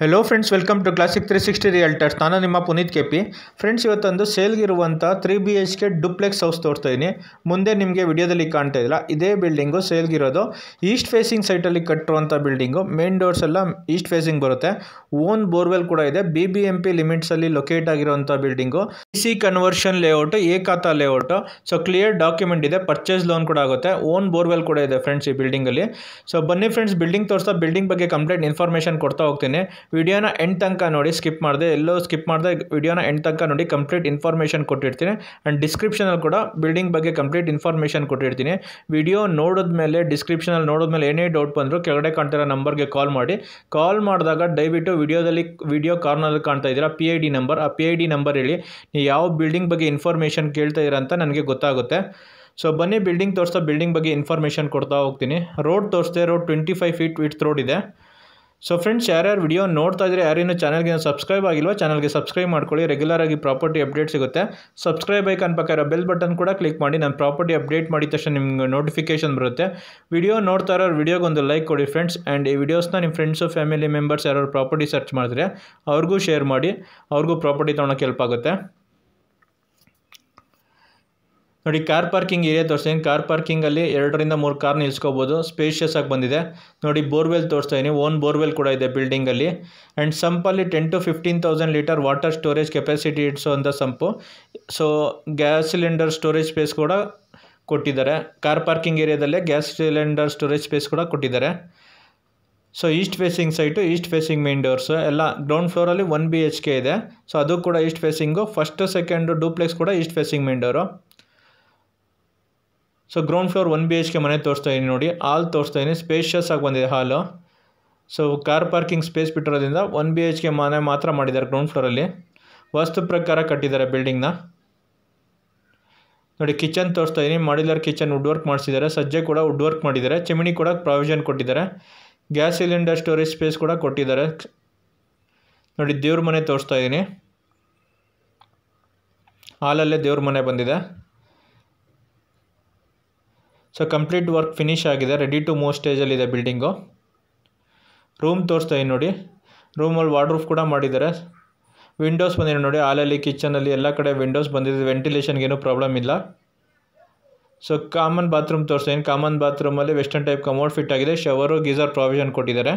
Hello friends, welcome to classic 360 realtors. ನಾನು ನಿಮ್ಮ Puneeth KP. Friends, ಇವತ್ತೊಂದು ಸೇಲ್ಗಿರುವಂಥ 3BHK ಡುಪ್ಲೆಕ್ಸ್ ಹೌಸ್ ತೋರಿಸ್ತಾ ಇದ್ದೀನಿ. ಮುಂದೆ ನಿಮಗೆ ವಿಡಿಯೋದಲ್ಲಿ ಕಾಣ್ತಾ ಇದ್ದಿಲ್ಲ, ಇದೇ ಬಿಲ್ಡಿಂಗು ಸೇಲ್ಗಿರೋದು. ಈಸ್ಟ್ ಫೇಸಿಂಗ್ ಸೈಟಲ್ಲಿ ಕಟ್ಟಿರುವಂಥ ಬಿಲ್ಡಿಂಗು. ಮೇನ್ ಡೋರ್ಸ್ ಎಲ್ಲ ಈಸ್ಟ್ ಫೇಸಿಂಗ್ ಬರುತ್ತೆ. ಓನ್ ಬೋರ್ವೆಲ್ ಕೂಡ ಇದೆ. BBMP ಲಿಮಿಟ್ಸಲ್ಲಿ ಲೊಕೇಟ್ ಆಗಿರುವಂಥ ಬಿಲ್ಡಿಂಗು. DC ಕನ್ವರ್ಷನ್ ಲೇಔಟು, ಏಕಾತ ಲೇಔಟು. ಸೊ ಕ್ಲಿಯರ್ ಡಾಕ್ಯುಮೆಂಟ್ ಇದೆ. ಪರ್ಚೇಸ್ ಲೋನ್ ಕೂಡ ಆಗುತ್ತೆ. ಓನ್ ಬೋರ್ವೆಲ್ ಕೂಡ ಇದೆ ಫ್ರೆಂಡ್ಸ್ ಈ ಬಿಲ್ಡಿಂಗಲ್ಲಿ. ಸೊ ಬನ್ನಿ ಫ್ರೆಂಡ್ಸ್, ಬಿಲ್ಡಿಂಗ್ ತೋರಿಸ್ತಾ ಬಿಲ್ಡಿಂಗ್ ಬಗ್ಗೆ ಕಂಪ್ಲೀಟ್ ಇನ್ಫಾರ್ಮೇಷನ್ ಕೊಡ್ತಾ ಹೋಗ್ತೀನಿ. ವಿಡಿಯೋನ ಎಂಡ್ ತನಕ ನೋಡಿ, ಸ್ಕಿಪ್ ಮಾಡಿದೆ, ಎಲ್ಲೋ ಸ್ಕಿಪ್ ಮಾಡಿದೆ. ವಿಡಿಯೋನ ಎಂಡ್ ತನಕ ನೋಡಿ, ಕಂಪ್ಲೀಟ್ ಇನ್ಫಾರ್ಮೇಷನ್ ಕೊಟ್ಟಿರ್ತೀನಿ. ಆ್ಯಂಡ್ ಡಿಸ್ಕ್ರಿಪ್ಷನಲ್ಲಿ ಕೂಡ ಬಿಲ್ಡಿಂಗ್ ಬಗ್ಗೆ ಕಂಪ್ಲೀಟ್ ಇನ್ಫಾರ್ಮೇಷನ್ ಕೊಟ್ಟಿರ್ತೀನಿ. ವಿಡಿಯೋ ನೋಡಿದ್ಮೇಲೆ, ಡಿಸ್ಕ್ರಿಪ್ಷನಲ್ಲಿ ನೋಡಿದ್ಮೇಲೆ ಏನೇ ಡೌಟ್ ಬಂದರೂ ಕೆಳಗಡೆ ಕಾಣ್ತಿರೋ ನಂಬರ್ಗೆ ಕಾಲ್ ಮಾಡಿ. ಕಾಲ್ ಮಾಡಿದಾಗ ದಯವಿಟ್ಟು ವಿಡಿಯೋ ಕಾರ್ನರ್ನಲ್ಲಿ ಕಾಣ್ತಾ ಇದ್ದೀರಾ PID ನಂಬರ್, ಆ PID ನಂಬರ್ ಹೇಳಿ ನೀವು ಯಾವ ಬಿಲ್ಡಿಂಗ್ ಬಗ್ಗೆ ಇನ್ಫಾರ್ಮೇಷನ್ ಕೇಳ್ತಾ ಇದ್ದೀರಾ ಅಂತ ನನಗೆ ಗೊತ್ತಾಗುತ್ತೆ. ಸೊ ಬನ್ನಿ, ಬಿಲ್ಡಿಂಗ್ ತೋರಿಸ್ತಾ ಬಿಲ್ಡಿಂಗ್ ಬಗ್ಗೆ ಇನ್ಫಾರ್ಮೇಷನ್ ಕೊಡ್ತಾ ಹೋಗ್ತೀನಿ. ರೋಡ್ ತೋರಿಸ್ದೆ, ರೋಡ್ 25 ಫೀಟ್ ವಿಡ್ತ್ ರೋಡ್ ಇದೆ. ಸೊ ಫ್ರೆಂಡ್ಸ್, ಯಾರ್ಯಾರು ವಿಡಿಯೋ ನೋಡ್ತಾ ಇದ್ರೆ, ಯಾರೇನು ಚಾನಲ್ಗೆ ಸಬ್ಸ್ಕ್ರೈಬ್ ಆಗಿಲ್ವೋ ಚಾನಲ್ಗೆ ಸಬ್ಸ್ಕ್ರೈಬ್ ಮಾಡ್ಕೊಳ್ಳಿ. ರೆಗ್ಯುಲರ್ ಆಗಿ ಪ್ರಾಪರ್ಟಿ ಅಪ್ಡೇಟ್ ಸಿಗುತ್ತೆ. ಸಬ್ಸ್ಕ್ರೈಬ್ ಐಕಾನ್ ಪಕ್ಕ ಇರೋ ಬೆಲ್ ಬಟನ್ ಕೂಡ ಕ್ಲಿಕ್ ಮಾಡಿ. ನಾನು ಪ್ರಾಪರ್ಟಿ ಅಪ್ಡೇಟ್ ಮಾಡಿದ ತಕ್ಷಣ ನಿಮ್ಗೆ ನೋಟಿಫಿಕೇಶನ್ ಬರುತ್ತೆ. ವಿಡಿಯೋ ನೋಡ್ತಾ ಇರೋರು ವಿಡಿಯೋಗೆ ಒಂದು ಲೈಕ್ ಕೊಡಿ ಫ್ರೆಂಡ್ಸ್. ಆ್ಯಂಡ್ ಈ ವಿಡಿಯೋಸ್ನ ನಿಮ್ಮ ಫ್ರೆಂಡ್ಸು, ಫ್ಯಾಮಿಲಿ ಮೆಂಬರ್ಸ್ ಯಾರು ಪ್ರಾಪರ್ಟಿ ಸರ್ಚ್ ಮಾಡಿದ್ರೆ ಅವ್ರಿಗೂ ಶೇರ್ ಮಾಡಿ. ಅವ್ರಿಗೂ ಪ್ರಾಪರ್ಟಿ ತೊಗೊಳಕ್ಕೆ ಹೆಲ್ಪ್ ಆಗುತ್ತೆ. ನೋಡಿ, ಕಾರ್ ಪಾರ್ಕಿಂಗ್ ಏರಿಯಾ ತೋರಿಸ್ತೀನಿ. ಕಾರ್ ಪಾರ್ಕಿಂಗಲ್ಲಿ 2 ರಿಂದ 3 ಕಾರ್ ನಿಲ್ಸ್ಕೋಬೋದು. ಸ್ಪೇಷಿಯಸ್ ಆಗಿ ಬಂದಿದೆ. ನೋಡಿ, ಬೋರ್ವೆಲ್ ತೋರಿಸ್ತಾ ಇದ್ದೀನಿ. ಓನ್ ಬೋರ್ವೆಲ್ ಕೂಡ ಇದೆ ಬಿಲ್ಡಿಂಗಲ್ಲಿ. ಆ್ಯಂಡ್ ಸಂಪಲ್ಲಿ 10,000 to 15,000 litre water storage capacity ಇಡಿಸೋವಂಥ sump. So gas cylinder storage space ಕೂಡ ಕೊಟ್ಟಿದ್ದಾರೆ. ಕಾರ್ ಪಾರ್ಕಿಂಗ್ ಏರಿಯಾದಲ್ಲೇ ಗ್ಯಾಸ್ ಸಿಲಿಂಡರ್ ಸ್ಟೋರೇಜ್ ಸ್ಪೇಸ್ ಕೂಡ ಕೊಟ್ಟಿದ್ದಾರೆ. So east facing site, east facing main doors ಎಲ್ಲ. ಗ್ರೌಂಡ್ ಫ್ಲೋರಲ್ಲಿ 1 BHK ಇದೆ. ಸೊ ಅದು ಕೂಡ east facing. First second duplex ಕೂಡ east facing main door. So ground floor 1 BHK ಮನೆ ತೋರಿಸ್ತಾ ಇದ್ದೀನಿ. ನೋಡಿ, ಹಾಲ್ ತೋರಿಸ್ತಾ ಇದ್ದೀನಿ. ಸ್ಪೇಷಿಯಸ್ ಆಗಿ ಬಂದಿದೆ hall. So car parking space ಬಿಟ್ಟಿರೋದ್ರಿಂದ 1 BHK ಮನೆ ಮಾತ್ರ ಮಾಡಿದ್ದಾರೆ ಗ್ರೌಂಡ್ ಫ್ಲೋರಲ್ಲಿ. ವಾಸ್ತು ಪ್ರಕಾರ ಕಟ್ಟಿದ್ದಾರೆ ಬಿಲ್ಡಿಂಗ್ನ. ನೋಡಿ, ಕಿಚನ್ ತೋರಿಸ್ತಾ ಇದ್ದೀನಿ. ಮಾಡ್ಯುಲರ್ ಕಿಚನ್ ವುಡ್ ವರ್ಕ್ ಮಾಡಿಸಿದ್ದಾರೆ. ಸಜ್ಜೆ ಕೂಡ ವುಡ್ ವರ್ಕ್ ಮಾಡಿದ್ದಾರೆ. ಚಿಮಿನಿ ಕೂಡ ಪ್ರಾವಿಷನ್ ಕೊಟ್ಟಿದ್ದಾರೆ. ಗ್ಯಾಸ್ ಸಿಲಿಂಡರ್ ಸ್ಟೋರೇಜ್ ಸ್ಪೇಸ್ ಕೂಡ ಕೊಟ್ಟಿದ್ದಾರೆ. ನೋಡಿ, ದೇವ್ರ ಮನೆ ತೋರಿಸ್ತಾ ಇದ್ದೀನಿ. ಹಾಲಲ್ಲೇ ದೇವ್ರ ಮನೆ ಬಂದಿದೆ. ಸೊ ಕಂಪ್ಲೀಟ್ ವರ್ಕ್ ಫಿನಿಶ್ ಆಗಿದೆ. ರೆಡಿ ಟು ಮೂವ್ ಸ್ಟೇಜಲ್ಲಿದೆ ಬಿಲ್ಡಿಂಗು. ರೂಮ್ ತೋರಿಸ್ತಾ ಇದ್ದೀನಿ. ನೋಡಿ, ರೂಮಲ್ಲಿ ವಾರ್ಡ್ರೂಫ್ ಕೂಡ ಮಾಡಿದ್ದಾರೆ. ವಿಂಡೋಸ್ ಬಂದಿದೆ. ನೋಡಿ, ಹಾಲಲ್ಲಿ, ಕಿಚನಲ್ಲಿ ಎಲ್ಲ ಕಡೆ ವಿಂಡೋಸ್ ಬಂದಿದೆ. ವೆಂಟಿಲೇಷನ್ಗೇನು ಪ್ರಾಬ್ಲಮ್ ಇಲ್ಲ. ಸೊ ಕಾಮನ್ ಬಾತ್ರೂಮ್ ತೋರಿಸ್ತಾ ಇದ್ದೀನಿ. ಕಾಮನ್ ಬಾತ್ರೂಮಲ್ಲಿ ವೆಸ್ಟರ್ನ್ ಟೈಪ್ ಕಮೋಡ್ ಫಿಟ್ ಆಗಿದೆ. ಶವರು, ಗೀಸರ್ ಪ್ರಾವಿಷನ್ ಕೊಟ್ಟಿದ್ದಾರೆ.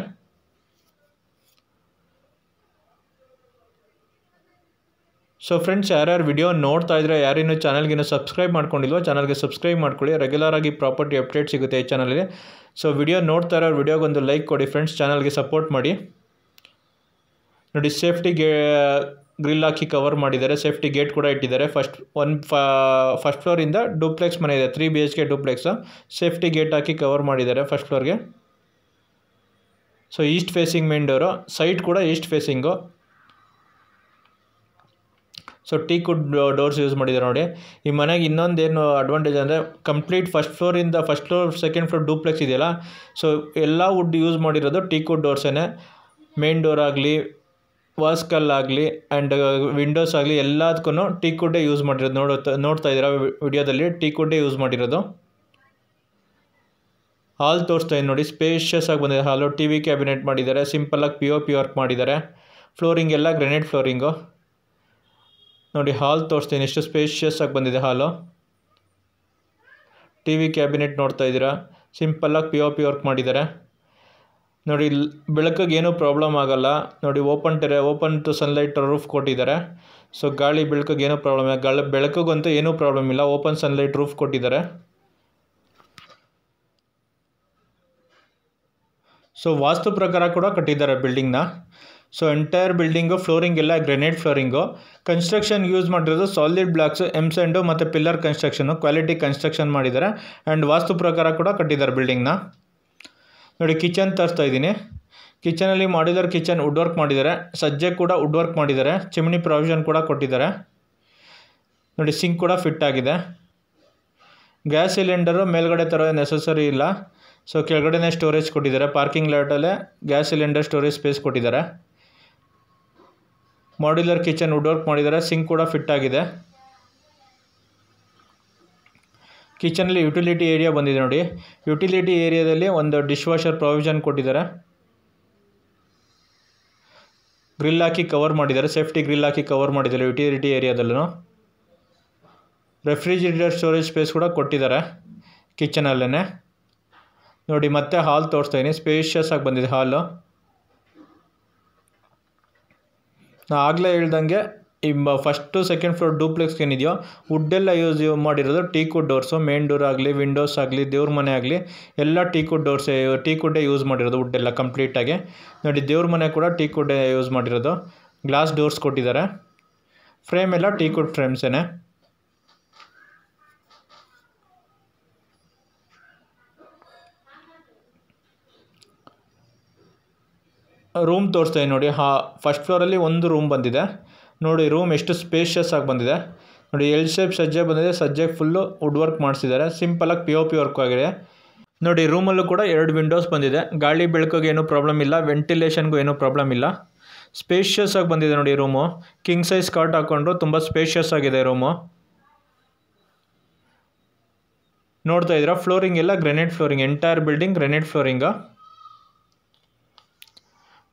ಸೊ ಫ್ರೆಂಡ್ಸ್, ಯಾರ್ಯಾರು ವಿಡಿಯೋ ನೋಡ್ತಾ ಇದ್ರೆ, ಯಾರೇನು ಚಾನಲ್ಗಿನ್ನೂ ಸಬ್ಸ್ಕ್ರೈಬ್ ಮಾಡ್ಕೊಂಡಿಲ್ವೋ ಚಾನಲ್ಗೆ ಸಬ್ಸ್ಕ್ರೈಬ್ ಮಾಡ್ಕೊಳ್ಳಿ. ರೆಗ್ಯುಲರ್ ಆಗಿ ಪ್ರಾಪರ್ಟಿ ಅಪ್ಡೇಟ್ ಸಿಗುತ್ತೆ ಈ ಚಾನಲಲ್ಲಿ. ಸೊ ವಿಡಿಯೋ ನೋಡ್ತಾ ಇರೋ ವಿಡಿಯೋಗೊಂದು ಲೈಕ್ ಕೊಡಿ ಫ್ರೆಂಡ್ಸ್. ಚಾನಲ್ಗೆ ಸಪೋರ್ಟ್ ಮಾಡಿ. ನೋಡಿ, ಸೇಫ್ಟಿ ಗ್ರಿಲ್ ಹಾಕಿ ಕವರ್ ಮಾಡಿದ್ದಾರೆ. ಸೇಫ್ಟಿ ಗೇಟ್ ಕೂಡ ಇಟ್ಟಿದ್ದಾರೆ. ಫಸ್ಟ್ ಫ್ಲೋರಿಂದ ಡೂಪ್ಲೆಕ್ಸ್ ಮನೆ ಇದೆ. 3 BHK ಡೂಪ್ಲೆಕ್ಸು. ಸೇಫ್ಟಿ ಗೇಟ್ ಹಾಕಿ ಕವರ್ ಮಾಡಿದ್ದಾರೆ ಫಸ್ಟ್ ಫ್ಲೋರ್ಗೆ. So east facing main door. Site ಕೂಡ east facing. So teakwood doors use ಮಾಡಿದ್ದಾರೆ. ನೋಡಿ, ಈ ಮನೆಗೆ ಇನ್ನೊಂದೇನು ಅಡ್ವಾಂಟೇಜ್ ಅಂದರೆ, complete first floor second floor duplex ಇದೆಯಲ್ಲ, ಸೊ ಎಲ್ಲ ವುಡ್ ಯೂಸ್ ಮಾಡಿರೋದು ಟೀಕುಡ್ ಡೋರ್ಸೇ. ಮೇನ್ ಡೋರ್ ಆಗಲಿ, ವಾಸ್ಕಲ್ ಆಗಲಿ ಆ್ಯಂಡ್ ವಿಂಡೋಸ್ ಆಗಲಿ ಎಲ್ಲದಕ್ಕೂ ಟೀಕುಡ್ಡೇ ಯೂಸ್ ಮಾಡಿರೋದು. ನೋಡ್ತಾ ಇದ್ದೀರಾ ವಿಡಿಯೋದಲ್ಲಿ ಟೀಕುಡ್ಡೇ ಯೂಸ್ ಮಾಡಿರೋದು. ಹಾಲ್ ತೋರಿಸ್ತಾ ಇದ್ದೀನಿ. ನೋಡಿ, ಸ್ಪೇಷಿಯಸ್ ಆಗಿ ಬಂದಿದೆ ಹಾಲು. TV ಕ್ಯಾಬಿನೆಟ್ ಮಾಡಿದ್ದಾರೆ. ಸಿಂಪಲಾಗಿ POP ವರ್ಕ್ ಮಾಡಿದ್ದಾರೆ. ಫ್ಲೋರಿಂಗ್ ಎಲ್ಲ ಗ್ರೆನೇಟ್ ಫ್ಲೋರಿಂಗು. ನೋಡಿ, ಹಾಲ್ ತೋರಿಸ್ತೀನಿ. ಎಷ್ಟು ಸ್ಪೇಷಿಯಸ್ ಆಗಿ ಬಂದಿದೆ ಹಾಲು. TV ಕ್ಯಾಬಿನೆಟ್ ನೋಡ್ತಾ ಇದ್ದೀರಾ. ಸಿಂಪಲ್ಲಾಗಿ POP ವರ್ಕ್ ಮಾಡಿದ್ದಾರೆ. ನೋಡಿ, ಬೆಳಕಿಗೆ ಏನೂ ಪ್ರಾಬ್ಲಮ್ ಆಗೋಲ್ಲ. ನೋಡಿ, ಓಪನ್ ಟು ಸನ್ಲೈಟ್ ರೂಫ್ ಕೊಟ್ಟಿದ್ದಾರೆ. ಸೊ ಗಾಳಿ ಬೆಳಕಿಗೆ ಏನೂ ಪ್ರಾಬ್ಲಮ್ ಇಲ್ಲ. ಬೆಳಕಿಗಂತೂ ಏನೂ ಪ್ರಾಬ್ಲಮ್ ಇಲ್ಲ. ಓಪನ್ ಸನ್ಲೈಟ್ ರೂಫ್ ಕೊಟ್ಟಿದ್ದಾರೆ. ಸೊ ವಾಸ್ತು ಪ್ರಕಾರ ಕೂಡ ಕಟ್ಟಿದ್ದಾರೆ ಬಿಲ್ಡಿಂಗ್ನ. ಸೊ ಎಂಟೈರ್ ಬಿಲ್ಡಿಂಗು ಫ್ಲೋರಿಂಗ್ ಎಲ್ಲ ಗ್ರೆನೇಟ್ ಫ್ಲೋರಿಂಗು. ಕನ್ಸ್ಟ್ರಕ್ಷನ್ ಯೂಸ್ ಮಾಡಿರೋದು ಸಾಲಿಡ್ ಬ್ಲಾಕ್ಸು, ಎಮ್ಸೆಂಡು ಮತ್ತು ಪಿಲ್ಲರ್ ಕನ್ಸ್ಟ್ರಕ್ಷನು. ಕ್ವಾಲಿಟಿ ಕನ್ಸ್ಟ್ರಕ್ಷನ್ ಮಾಡಿದ್ದಾರೆ. ಆ್ಯಂಡ್ ವಾಸ್ತು ಪ್ರಕಾರ ಕೂಡ ಕಟ್ಟಿದ್ದಾರೆ ಬಿಲ್ಡಿಂಗ್ನ. ನೋಡಿ, ಕಿಚನ್ ತೋರಿಸ್ತಾ ಇದ್ದೀನಿ. ಕಿಚನಲ್ಲಿ ಮಾಡ್ಯುಲರ್ ಕಿಚನ್ ವುಡ್ ವರ್ಕ್ ಮಾಡಿದ್ದಾರೆ. ಸಜ್ಜೆ ಕೂಡ ವುಡ್ ವರ್ಕ್ ಮಾಡಿದ್ದಾರೆ. ಚಿಮ್ನಿ ಪ್ರಾವಿಷನ್ ಕೂಡ ಕೊಟ್ಟಿದ್ದಾರೆ. ನೋಡಿ, ಸಿಂಕ್ ಕೂಡ ಫಿಟ್ ಆಗಿದೆ. ಗ್ಯಾಸ್ ಸಿಲಿಂಡರು ಮೇಲ್ಗಡೆ ತರೋ ನೆಸಸರಿ ಇಲ್ಲ. ಸೊ ಕೆಳಗಡೆನೇ ಸ್ಟೋರೇಜ್ ಕೊಟ್ಟಿದ್ದಾರೆ. ಪಾರ್ಕಿಂಗ್ ಲಾಟಲ್ಲೇ ಗ್ಯಾಸ್ ಸಿಲಿಂಡರ್ ಸ್ಟೋರೇಜ್ ಸ್ಪೇಸ್ ಕೊಟ್ಟಿದ್ದಾರೆ. ಮಾಡ್ಯುಲರ್ ಕಿಚನ್ ವುಡ್ ವರ್ಕ್ ಮಾಡಿದ್ದಾರೆ. ಸಿಂಕ್ ಕೂಡ ಫಿಟ್ ಆಗಿದೆ. ಕಿಚನಲ್ಲಿ ಯುಟಿಲಿಟಿ ಏರಿಯಾ ಬಂದಿದೆ. ನೋಡಿ, ಯುಟಿಲಿಟಿ ಏರಿಯಾದಲ್ಲಿ ಒಂದು ಡಿಶ್ ವಾಷರ್ ಪ್ರಾವಿಷನ್ ಕೊಟ್ಟಿದ್ದಾರೆ. ಗ್ರಿಲ್ ಹಾಕಿ ಕವರ್ ಮಾಡಿದ್ದಾರೆ, ಸೇಫ್ಟಿ ಗ್ರಿಲ್ ಹಾಕಿ ಕವರ್ ಮಾಡಿದ್ದಾರೆ ಯುಟಿಲಿಟಿ ಏರಿಯಾದಲ್ಲೂ. ರೆಫ್ರಿಜಿರೇಟರ್ ಸ್ಟೋರೇಜ್ ಸ್ಪೇಸ್ ಕೂಡ ಕೊಟ್ಟಿದ್ದಾರೆ ಕಿಚನಲ್ಲೇ. ನೋಡಿ ಮತ್ತೆ ಹಾಲ್ ತೋರಿಸ್ತಾಯಿನಿ, ಸ್ಪೇಷಿಯಸ್ ಆಗಿ ಬಂದಿದೆ ಹಾಲು. ನಾ ಆಗಲೇ ಹೇಳ್ದಂಗೆ ಈ ಫಸ್ಟು ಸೆಕೆಂಡ್ ಫ್ಲೋರ್ ಡೂಪ್ಲೆಕ್ಸ್ಗೆ ಏನಿದೆಯೋ ವುಡ್ಡೆಲ್ಲ ಯೂಸ್ ಮಾಡಿರೋದು ಟೀಕುಡ್ ಡೋರ್ಸು. ಮೇನ್ ಡೋರ್ ಆಗಲಿ, ವಿಂಡೋಸ್ ಆಗಲಿ, ದೇವ್ರ ಮನೆ ಆಗಲಿ ಎಲ್ಲ ಟೀಕುಡ್ಡೇ ಯೂಸ್ ಮಾಡಿರೋದು ವುಡ್ಡೆಲ್ಲ ಕಂಪ್ಲೀಟಾಗಿ. ನೋಡಿ ದೇವ್ರ ಮನೆ ಕೂಡ ಟೀಕುಡ್ಡೇ ಯೂಸ್ ಮಾಡಿರೋದು. ಗ್ಲಾಸ್ ಡೋರ್ಸ್ ಕೊಟ್ಟಿದ್ದಾರೆ. ಫ್ರೇಮ್ ಎಲ್ಲ ಟೀಕುಡ್ ಫ್ರೇಮ್ಸೇನೆ. ರೂಮ್ ತೋರಿಸ್ತಾ ನೋಡಿ. ಫಸ್ಟ್ ಫ್ಲೋರಲ್ಲಿ ಒಂದು ರೂಮ್ ಬಂದಿದೆ. ನೋಡಿ ರೂಮ್ ಎಷ್ಟು ಸ್ಪೇಷಿಯಸ್ ಆಗಿ ಬಂದಿದೆ. ನೋಡಿ ಎಲ್ ಶೇಪ್ ಸಜ್ಜೆ ಬಂದಿದೆ. ಸಜ್ಜೆ ಫುಲ್ಲು ವುಡ್ ವರ್ಕ್ ಮಾಡಿಸಿದ್ದಾರೆ. ಸಿಂಪಲಾಗಿ POP ವರ್ಕ್ ಆಗಿದೆ. ನೋಡಿ ರೂಮಲ್ಲೂ ಕೂಡ 2 ವಿಂಡೋಸ್ ಬಂದಿದೆ. ಗಾಳಿ ಬೆಳಕಿಗೆ ಏನೂ ಪ್ರಾಬ್ಲಮ್ ಇಲ್ಲ, ವೆಂಟಿಲೇಷನ್ಗೂ ಏನೂ ಪ್ರಾಬ್ಲಮ್ ಇಲ್ಲ. ಸ್ಪೇಷಿಯಸ್ ಆಗಿ ಬಂದಿದೆ ನೋಡಿ ರೂಮು. ಕಿಂಗ್ ಸೈಜ್ ಕಾಟ್ ಹಾಕ್ಕೊಂಡ್ರು ತುಂಬ ಸ್ಪೇಷಿಯಸ್ ಆಗಿದೆ ರೂಮು. ನೋಡ್ತಾ ಇದ್ದೀರಾ ಫ್ಲೋರಿಂಗ್ ಎಲ್ಲ granite flooring, entire building granite flooring.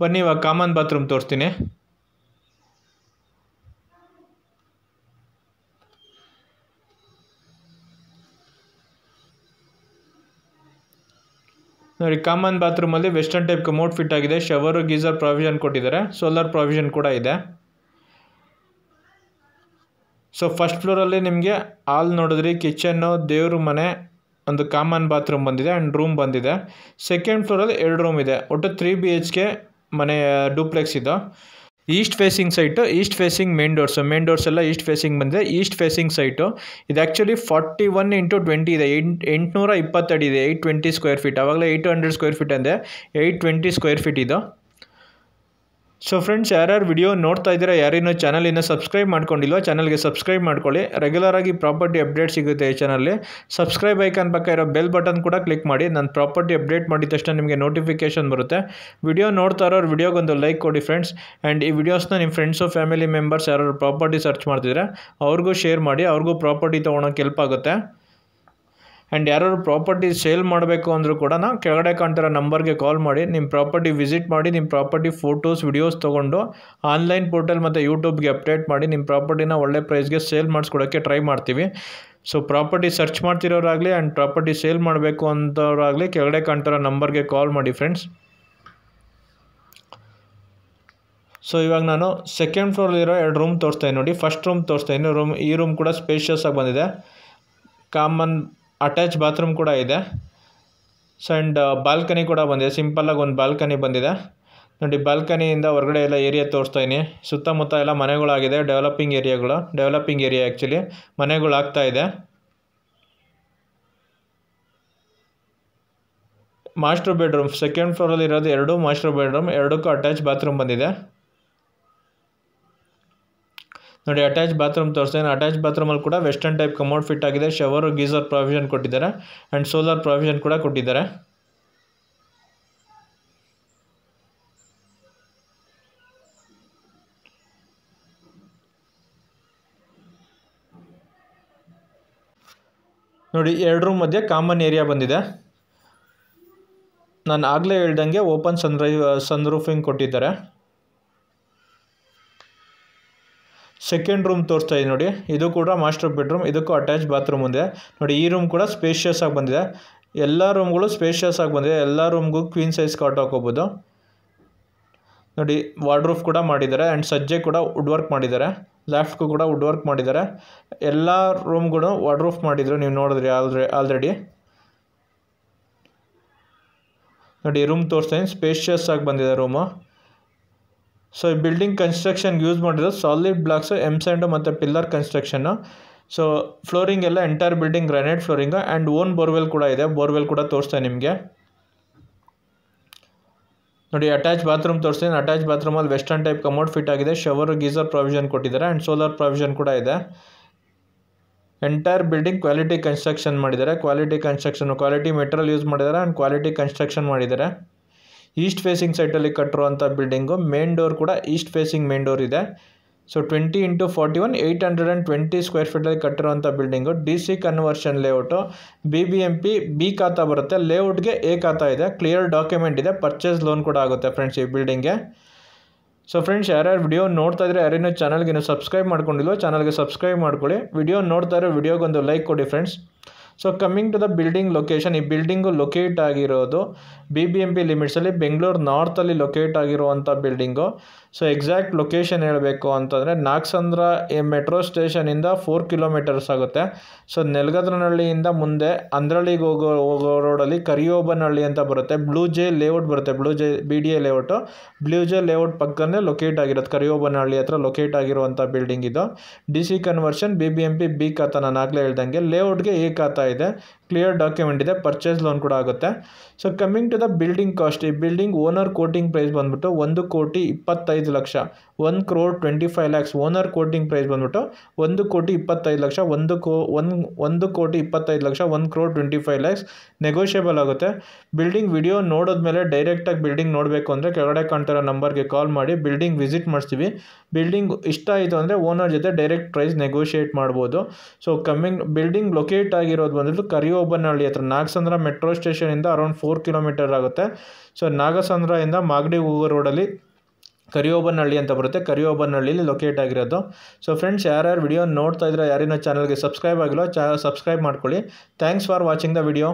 ಬನ್ನಿ ಇವಾಗ ಕಾಮನ್ ಬಾತ್ರೂಮ್ ತೋರಿಸ್ತೀನಿ. ನೋಡಿ ಕಾಮನ್ ಬಾತ್ರೂಮಲ್ಲಿ ವೆಸ್ಟರ್ನ್ ಟೈಪ್ ಕಮೋಡ್ ಫಿಟ್ ಆಗಿದೆ. ಶವರು ಗೀಸರ್ ಪ್ರಾವಿಷನ್ ಕೊಟ್ಟಿದ್ದಾರೆ. ಸೋಲಾರ್ ಪ್ರಾವಿಷನ್ ಕೂಡ ಇದೆ. ಸೊ ಫಸ್ಟ್ ಫ್ಲೋರಲ್ಲಿ ನಿಮಗೆ ಹಾಲ್ ನೋಡಿದ್ರಿ, ಕಿಚನ್ನು, ದೇವ್ರ ಮನೆ, ಒಂದು ಕಾಮನ್ ಬಾತ್ರೂಮ್ ಬಂದಿದೆ ಆ್ಯಂಡ್ ರೂಮ್ ಬಂದಿದೆ. ಸೆಕೆಂಡ್ ಫ್ಲೋರಲ್ಲಿ 2 ರೂಮ್ ಇದೆ. ಒಟ್ಟು 3 BHK ಮನೆ ಡೂಪ್ಲೆಕ್ಸ್ ಇದು. East facing site, east facing main doors ಎಲ್ಲ ಈಸ್ಟ್ ಫೇಸಿಂಗ್ ಬಂದಿದೆ. ಈಸ್ಟ್ ಫೇಸಿಂಗ್ ಸೈಟು ಇದು ಆ್ಯಕ್ಚುಲಿ 41x20 ಇದೆ. 820 ಅಡಿ ಇದೆ. 820 ಸ್ಕ್ವೇರ್ ಫೀಟ್. ಆವಾಗಲೇ 800 ಸ್ಕ್ವೇರ್ ಫೀಟ್ ಅಂದೆ, 820 ಸ್ಕ್ವೇರ್ ಫೀಟ್ ಇದು. ಸೊ ಫ್ರೆಂಡ್ಸ್, ಯಾರ್ಯಾರು ವಿಡಿಯೋ ನೋಡ್ತಾ ಇದ್ದೀರಾ, ಯಾರೇನೋ ಚಾನಲಿನ ಸಬ್ಸ್ಕ್ರೈಬ್ ಮಾಡ್ಕೊಂಡಿಲ್ವೋ ಚಾನಲ್ಗೆ ಸಬ್ಸ್ಕ್ರೈಬ್ ಮಾಡ್ಕೊಳ್ಳಿ. ರೆಗ್ಯುಲರಾಗಿ ಪ್ರಾಪರ್ಟಿ ಅಪ್ಡೇಟ್ ಸಿಗುತ್ತೆ ಈ ಚಾನಲ್ಲಿ. ಸಬ್ಸ್ಕ್ರೈಬ್ ಐಕಾನ್ ಪಕ್ಕ ಇರೋ ಬೆಲ್ ಬಟನ್ ಕೂಡ ಕ್ಲಿಕ್ ಮಾಡಿ. ನಾನು ಪ್ರಾಪರ್ಟಿ ಅಪ್ಡೇಟ್ ಮಾಡಿದ ತಕ್ಷಣ ನಿಮಗೆ ನೋಟಿಫಿಕೇಷನ್ ಬರುತ್ತೆ. ವಿಡಿಯೋ ನೋಡ್ತಾ ಇರೋರು ವಿಡಿಯೋಗೊಂದು ಲೈಕ್ ಕೊಡಿ ಫ್ರೆಂಡ್ಸ್. ಆ್ಯಂಡ್ ಈ ವಿಡಿಯೋಸ್ನ ನಿಮ್ಮ ಫ್ರೆಂಡ್ಸು, ಫ್ಯಾಮಿಲಿ ಮೆಂಬರ್ಸ್ ಯಾರು ಪ್ರಾಪರ್ಟಿ ಸರ್ಚ್ ಮಾಡ್ತಿದ್ರೆ ಅವ್ರಿಗೂ ಶೇರ್ ಮಾಡಿ. ಅವ್ರಿಗೂ ಪ್ರಾಪರ್ಟಿ ತೊಗೊಳೋಕೆ ಹೆಲ್ಪ್ ಆಗುತ್ತೆ. ಆ್ಯಂಡ್ ಯಾರು ಪ್ರಾಪರ್ಟಿ ಸೇಲ್ ಮಾಡಬೇಕು ಅಂದರೂ ಕೂಡ ಕೆಳಗಡೆ ಕಾಣ್ತಿರೋ ನಂಬರ್ಗೆ ಕಾಲ್ ಮಾಡಿ ನಿಮ್ಮ ಪ್ರಾಪರ್ಟಿ ವಿಸಿಟ್ ಮಾಡಿ. ನಿಮ್ಮ ಪ್ರಾಪರ್ಟಿ ಫೋಟೋಸ್, ವಿಡಿಯೋಸ್ ತೊಗೊಂಡು ಆನ್ಲೈನ್ ಪೋರ್ಟಲ್ ಮತ್ತು ಯೂಟ್ಯೂಬ್ಗೆ ಅಪ್ಡೇಟ್ ಮಾಡಿ ನಿಮ್ಮ ಪ್ರಾಪರ್ಟಿನ ಒಳ್ಳೆ ಪ್ರೈಸ್ಗೆ ಸೇಲ್ ಮಾಡಿಸ್ಕೊಡೋಕ್ಕೆ ಟ್ರೈ ಮಾಡ್ತೀವಿ. ಸೊ ಪ್ರಾಪರ್ಟಿ ಸರ್ಚ್ ಮಾಡ್ತಿರೋರಾಗಲಿ ಆ್ಯಂಡ್ ಪ್ರಾಪರ್ಟಿ ಸೇಲ್ ಮಾಡಬೇಕು ಅಂತವ್ರಾಗಲಿ ಕೆಳಗಡೆ ಕಾಣ್ತಿರೋ ನಂಬರ್ಗೆ ಕಾಲ್ ಮಾಡಿ ಫ್ರೆಂಡ್ಸ್. ಸೊ ಇವಾಗ ನಾನು ಸೆಕೆಂಡ್ ಫ್ಲೋರಲ್ಲಿರೋ 2 ರೂಮ್ ತೋರಿಸ್ತಾಯಿದ್ದೀನಿ ನೋಡಿ. ಫಸ್ಟ್ ರೂಮ್ ತೋರಿಸ್ತಾಯಿದ್ದೀನಿ. ಈ ರೂಮ್ ಕೂಡ ಸ್ಪೇಷಿಯಸ್ ಆಗಿ ಬಂದಿದೆ. ಕಾಮನ್ ಅಟ್ಯಾಚ್ ಬಾತ್ರೂಮ್ ಕೂಡ ಇದೆ. ಸೊ ಆ್ಯಂಡ್ ಬಾಲ್ಕನಿ ಕೂಡ ಬಂದಿದೆ. ಸಿಂಪಲ್ಲಾಗಿ ಒಂದು ಬಾಲ್ಕನಿ ಬಂದಿದೆ ನೋಡಿ. ಬಾಲ್ಕನಿಯಿಂದ ಹೊರಗಡೆ ಎಲ್ಲ ಏರಿಯಾ ತೋರಿಸ್ತಾಯಿದ್ದೀನಿ. ಸುತ್ತಮುತ್ತ ಎಲ್ಲ ಮನೆಗಳಾಗಿದೆ. ಡೆವಲಪಿಂಗ್ ಏರಿಯಾ ಆ್ಯಕ್ಚುಲಿ ಮನೆಗಳಾಗ್ತಾ ಇದೆ. ಮಾಸ್ಟರ್ ಬೆಡ್ರೂಮ್ ಸೆಕೆಂಡ್ ಫ್ಲೋರಲ್ಲಿ ಇರೋದು 2 ಮಾಸ್ಟರ್ ಬೆಡ್ರೂಮ್, 2ಕ್ಕೂ ಅಟ್ಯಾಚ್ ಬಾತ್ರೂಮ್ ಬಂದಿದೆ ನೋಡಿ. ಅಟ್ಯಾಚ್ ಬಾತ್ರೂಮ್ ತೋರಿಸ್ತೀನಿ. ಅಟ್ಯಾಚ್ ಬಾತ್ರೂಮಲ್ಲಿ ಕೂಡ ವೆಸ್ಟರ್ನ್ ಟೈಪ್ ಕಮೋಡ್ ಫಿಟ್ ಆಗಿದೆ. ಶವರು ಗೀಸರ್ ಪ್ರಾವಿಷನ್ ಕೊಟ್ಟಿದ್ದಾರೆ ಆ್ಯಂಡ್ ಸೋಲಾರ್ ಪ್ರಾವಿಷನ್ ಕೂಡ ಕೊಟ್ಟಿದ್ದಾರೆ. ನೋಡಿ 2 ರೂಮ್ ಮಧ್ಯೆ ಕಾಮನ್ ಏರಿಯಾ ಬಂದಿದೆ. ನಾನು ಆಗಲೇ ಹೇಳ್ದಂಗೆ ಓಪನ್ ಸನ್ರೂಫಿಂಗ್ ಕೊಟ್ಟಿದ್ದಾರೆ. ಸೆಕೆಂಡ್ ರೂಮ್ ತೋರಿಸ್ತಾ ಇದೆ ನೋಡಿ. ಇದು ಕೂಡ ಮಾಸ್ಟರ್ ಬೆಡ್ರೂಮ್, ಇದಕ್ಕೂ ಅಟ್ಯಾಚ್ ಬಾತ್ರೂಮ್ ಇದೆ ನೋಡಿ. ಈ ರೂಮ್ ಕೂಡ ಸ್ಪೇಷಿಯಸ್ ಆಗಿ ಬಂದಿದೆ. ಎಲ್ಲ ರೂಮ್ಗಳು ಸ್ಪೇಷಿಯಸ್ ಆಗಿ ಬಂದಿದೆ. ಎಲ್ಲ ರೂಮ್ಗೂ ಕ್ವೀನ್ ಸೈಜ್ ಕಾಟ್ ಹಾಕೋಬೋದು ನೋಡಿ. ವಾರ್ಡ್ರೂಫ್ ಕೂಡ ಮಾಡಿದ್ದಾರೆ ಆ್ಯಂಡ್ ಸಜ್ಜೆ ಕೂಡ ವುಡ್ ವರ್ಕ್ ಮಾಡಿದ್ದಾರೆ. ಲೆಫ್ಟ್ಗೂ ಕೂಡ ವುಡ್ ವರ್ಕ್ ಮಾಡಿದ್ದಾರೆ. ಎಲ್ಲ ರೂಮ್ಗಳು ವಾರ್ಡ್ರೂಫ್ ಮಾಡಿದ್ರು, ನೀವು ನೋಡಿದ್ರಿ ಆಲ್ರೆಡಿ ನೋಡಿ. ರೂಮ್ ತೋರಿಸ್ತೀನಿ. ಸ್ಪೇಷಿಯಸ್ ಆಗಿ ಬಂದಿದೆ ರೂಮು. ಸೊ ಈ ಬಿಲ್ಡಿಂಗ್ ಕನ್ಸ್ಟ್ರಕ್ಷನ್ ಯೂಸ್ ಮಾಡಿರೋದು ಸಾಲಿಡ್ ಬ್ಲಾಕ್ಸು, ಎಮ್ಸ್ಯಾಂಡು ಮತ್ತು ಪಿಲ್ಲರ್ ಕನ್ಸ್ಟ್ರಕ್ಷನ್ನು. ಸೊ ಫ್ಲೋರಿಂಗ್ ಎಲ್ಲ entire building granite flooring and own borewell ಕೂಡ ಇದೆ. ಬೋರ್ವೆಲ್ ಕೂಡ ತೋರಿಸ್ತಾ ನಿಮಗೆ ನೋಡಿ. ಅಟ್ಯಾಚ್ ಬಾತ್ರೂಮ್ ತೋರಿಸ್ತೀನಿ. ಅಟ್ಯಾಚ್ ಬಾತ್ರೂಮಲ್ಲಿ ವೆಸ್ಟರ್ನ್ ಟೈಪ್ ಕಮೋಡ್ ಫಿಟ್ ಆಗಿದೆ. ಶವರು ಗೀಸರ್ ಪ್ರಾವಿಷನ್ ಕೊಟ್ಟಿದ್ದಾರೆ ಆ್ಯಂಡ್ ಸೋಲಾರ್ ಪ್ರಾವಿಷನ್ ಕೂಡ ಇದೆ. ಎಂಟೈರ್ ಬಿಲ್ಡಿಂಗ್ ಕ್ವಾಲಿಟಿ ಕನ್ಸ್ಟ್ರಕ್ಷನ್ ಮಾಡಿದ್ದಾರೆ. ಕ್ವಾಲಿಟಿ ಮೆಟೀರಿಯಲ್ ಯೂಸ್ ಮಾಡಿದ್ದಾರೆ ಆ್ಯಂಡ್ ಕ್ವಾಲಿಟಿ ಕನ್ಸ್ಟ್ರಕ್ಷನ್ ಮಾಡಿದ್ದಾರೆ. ಈಸ್ಟ್ ಫೇಸಿಂಗ್ ಸೈಟಲ್ಲಿ ಕಟ್ಟಿರುವಂಥ ಬಿಲ್ಡಿಂಗು. ಮೇನ್ ಡೋರ್ ಕೂಡ ಈಸ್ಟ್ ಫೇಸಿಂಗ್ ಮೇನ್ ಡೋರ್ ಇದೆ. ಸೊ 20x41 820 ಸ್ಕ್ವೇರ್ ಫೀಟಲ್ಲಿ ಕಟ್ಟಿರುವಂಥ building. DC conversion layout. BBMP B khata ಬರುತ್ತೆ. ಲೇಔಟ್ಗೆ A ಖಾತಾ ಇದೆ. ಕ್ಲಿಯರ್ ಡಾಕ್ಯುಮೆಂಟ್ ಇದೆ. ಪರ್ಚೇಸ್ ಲೋನ್ ಕೂಡ ಆಗುತ್ತೆ ಫ್ರೆಂಡ್ಸ್ ಈ ಬಿಲ್ಡಿಂಗ್ಗೆ. ಸೊ ಫ್ರೆಂಡ್ಸ್, ಯಾರ್ಯಾರು ವಿಡಿಯೋ ನೋಡ್ತಾ ಇದ್ರೆ ಯಾರೇನೋ ಚಾನಲ್ಗೆ ಸಬ್ಸ್ಕ್ರೈಬ್ ಮಾಡ್ಕೊಂಡಿಲ್ವೋ ಚಾನಲ್ಗೆ ಸಬ್ಸ್ಕ್ರೈಬ್ ಮಾಡ್ಕೊಳ್ಳಿ. ವಿಡಿಯೋ ನೋಡ್ತಾ ಇರೋ ವಿಡಿಯೋಗೊಂದು ಲೈಕ್ ಕೊಡಿ friends. So coming to the building location, ಈ ಬಿಲ್ಡಿಂಗು ಲೊಕೇಟ್ ಆಗಿರೋದು BBMP ಲಿಮಿಟ್ಸಲ್ಲಿ ಬೆಂಗಳೂರು ನಾರ್ತಲ್ಲಿ ಲೊಕೇಟ್ ಆಗಿರುವಂಥ ಬಿಲ್ಡಿಂಗು. ಸೊ ಎಕ್ಸಾಕ್ಟ್ ಲೊಕೇಶನ್ ಹೇಳಬೇಕು ಅಂತಂದರೆ ನಾಗಸಂದ್ರ ಮೆಟ್ರೋ ಸ್ಟೇಷನಿಂದ 4 ಕಿಲೋಮೀಟರ್ಸ್ ಆಗುತ್ತೆ. ಸೊ ನೆಲಗದ್ರನಹಳ್ಳಿಯಿಂದ ಮುಂದೆ ಅಂದ್ರಳ್ಳಿಗೆ ಹೋಗೋ ರೋಡಲ್ಲಿ ಕರಿಯೋಬನಹಳ್ಳಿ ಅಂತ ಬರುತ್ತೆ. ಬ್ಲೂ ಜೆ ಲೇಔಟ್ ಬರುತ್ತೆ, blue J BDA layout. Blue J layout ಪಕ್ಕನೇ ಲೊಕೇಟ್ ಆಗಿರೋದು, ಕರಿಯೋಬನಹಳ್ಳಿ ಹತ್ರ ಲೊಕೇಟ್ ಆಗಿರುವಂಥ ಬಿಲ್ಡಿಂಗ್ ಇದು. DC ಕನ್ವರ್ಷನ್ BBMP B ಖಾತಾ, ನಾನು ಆಗಲೇ ಹೇಳ್ದಂಗೆ. ಲೇಔಟ್ಗೆ A ಖಾತಾ ಇದೆ, ಕ್ಲಿಯರ್ ಡಾಕ್ಯುಮೆಂಟ್ ಇದೆ, ಪರ್ಚೇಸ್ ಲೋನ್ ಕೂಡ ಆಗುತ್ತೆ. So coming to the building cost, ಈ ಬಿಲ್ಡಿಂಗ್ ಓನರ್ ಕೋಟಿಂಗ್ ಪ್ರೈಸ್ ಬಂದ್ಬಿಟ್ಟು 1,25,00,000, 1,25,00,000. ಓನರ್ ಕೋಟಿಂಗ್ ಪ್ರೈಸ್ ಬಂದ್ಬಿಟ್ಟು 1,25,00,000, 1,25,00,000, 1,25,00,000 ನೆಗೋಷಿಯಬಲ್ ಆಗುತ್ತೆ. ಬಿಲ್ಡಿಂಗ್ ವಿಡಿಯೋ ನೋಡಿದ್ಮೇಲೆ ಡೈರೆಕ್ಟಾಗಿ ಬಿಲ್ಡಿಂಗ್ ನೋಡಬೇಕು ಅಂದರೆ ಕೆಳಗಡೆ ಕಾಣ್ತಿರೋ ನಂಬರ್ಗೆ ಕಾಲ್ ಮಾಡಿ ಬಿಲ್ಡಿಂಗ್ ವಿಸಿಟ್ ಮಾಡಿಸ್ತೀವಿ. ಬಿಲ್ಡಿಂಗ್ ಇಷ್ಟ ಆಯಿತು ಅಂದರೆ ಓನರ್ ಜೊತೆ ಡೈರೆಕ್ಟ್ ಪ್ರೈಸ್ ನೆಗೋಷಿಯೇಟ್ ಮಾಡ್ಬೋದು. ಸೊ ಬಿಲ್ಡಿಂಗ್ ಲೊಕೇಟ್ ಆಗಿರೋದು ಬಂದ್ಬಿಟ್ಟು ಕರಿಯೋಬನಹಳ್ಳಿ ಹತ್ರ, ನಾಗಸಂದ್ರ ಮೆಟ್ರೋ ಸ್ಟೇಷನಿಂದ ಅರೌಂಡ್ 4 ಕಿಲೋಮೀಟರ್ ಆಗುತ್ತೆ. ಸೊ ನಾಗಸಂದ್ರದಿಂದ ಮಾಗಡಿ ಹೋಗೋ ರೋಡಲ್ಲಿ ಕರಿಯೋಬನಹಳ್ಳಿ ಅಂತ ಬರುತ್ತೆ, ಕರಿಯೋಬನಹಳ್ಳಿಲಿ ಲೊಕೇಟ್ ಆಗಿರೋದು. ಸೊ ಫ್ರೆಂಡ್ಸ್, ಯಾರ್ಯಾರು ವಿಡಿಯೋ ನೋಡ್ತಾ ಇದ್ರೆ ಯಾರೇನೋ ಚಾನಲ್ಗೆ ಸಬ್ಸ್ಕ್ರೈಬ್ ಆಗಿಲ್ಲ, ಸಬ್ಸ್ಕ್ರೈಬ್ ಮಾಡ್ಕೊಳ್ಳಿ. Thanks for watching the video.